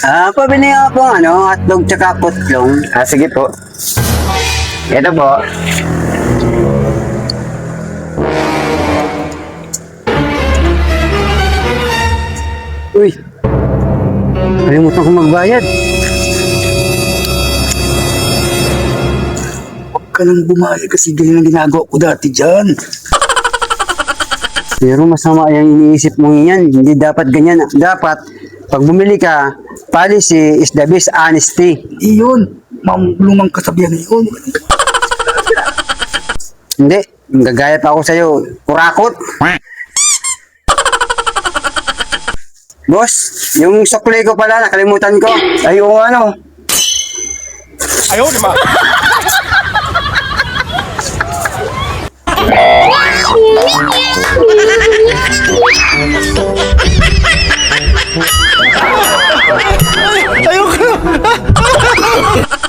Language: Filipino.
Pabili nga po hotdog tsaka putlong. Sige po. Ito po. Uy, kalimutan ko magbayad. Huwag ka nang bumayag kasi ganyan ang ginagawa ko dati dyan. Pero masama yung iniisip mong yan. Hindi dapat ganyan. Dapat, pag bumili ka, policy is the best honesty. Iyon, lumang kasabihan na yun. Hindi, gagaya pa ako sa'yo. Kurakot. Boss, yung sukli ko pala, nakalimutan ko. Ay, oo nga no. Ayaw, di ba? Ayaw ka!